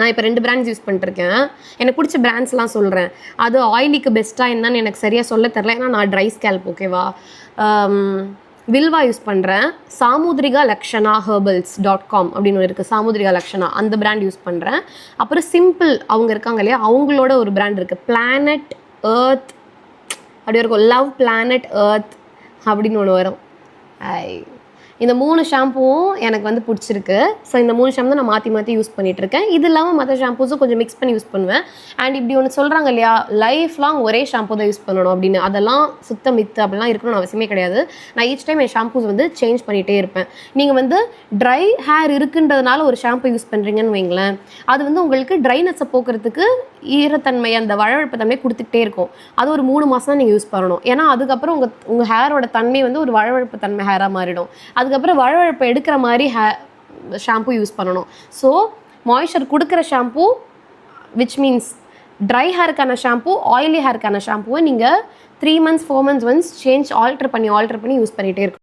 நான் இப்போ 2 brands use பண்ணிட்டுருக்கேன். எனக்கு பிடிச்ச பிராண்ட்ஸ்லாம் சொல்கிறேன். அது ஆயிலிக்கு பெஸ்ட்டாக என்னன்னு எனக்கு சரியாக சொல்ல தெரில. ஏன்னா நான் ட்ரை ஸ்கேல்ப் ஓகேவா. வில்வா யூஸ் பண்ணுறேன். சாமுத்ரிகா லக்ஷனா ஹெர்பல்ஸ்.com அப்படின்னு இருக்குது. சாமுத்ரிகா லக்ஷனா அந்த பிராண்ட் யூஸ் பண்ணுறேன். அப்புறம் சிம்பிள் அவங்க இருக்காங்க இல்லையா, அவங்களோட ஒரு பிராண்ட் இருக்குது, பிளானட் எர்த் அப்படி இருக்கும். லவ் பிளானட் எர்த் அப்படின்னு ஒன்று வரும். இந்த 3 ஷாம்புவும் எனக்கு வந்து பிடிச்சிருக்கு. ஸோ இந்த 3 ஷாம்பு தான் நான் மாற்றி மாற்றி யூஸ் பண்ணிகிட்ருக்கேன். இது இல்லாமல் மற்ற ஷாம்பூஸும் கொஞ்சம் மிக்ஸ் பண்ணி யூஸ் பண்ணுவேன். அண்ட் இப்படி ஒன்று சொல்கிறாங்க இல்லையா, லைஃப் லாங் ஒரே ஷாம்பு தான் யூஸ் பண்ணணும் அப்படின்னு. அதெல்லாம் சுத்த மித்து அப்படிலாம் இருக்கணும்னு அவசியமே கிடையாது. நான் ஈச் டைம் என் ஷாம்பூஸ் வந்து சேஞ்ச் பண்ணிகிட்டே இருப்பேன். நீங்கள் வந்து ட்ரை ஹேர் இருக்குன்றதுனால ஒரு ஷாம்பு யூஸ் பண்ணுறீங்கன்னு வைங்களேன், அது வந்து உங்களுக்கு ட்ரைனஸை போக்குறதுக்கு ஈரத்தன்மை அந்த வழவழப்பு தன்மை கொடுத்துக்கிட்டே இருக்கும். அது ஒரு 3 மாதம் தான் நீங்கள் யூஸ் பண்ணணும். ஏன்னா அதுக்கப்புறம் உங்கள் ஹேரோட தன்மை வந்து ஒரு வழவழப்பு தன்மை ஹேராக மாறிடும். அதுக்கப்புறம் வழவழப்பை எடுக்கிற மாதிரி ஷாம்பு யூஸ் பண்ணணும். ஸோ மாய்ஸ்சர் கொடுக்குற ஷாம்பு விச் மீன்ஸ் ட்ரை ஹேருக்கான ஷாம்பு, ஆயிலி ஹேருக்கான ஷாம்புவை நீங்கள் 3 months 4 months ஒன்ஸ் ஆல்ட்ரு பண்ணி யூஸ் பண்ணிகிட்டே இருக்கும்.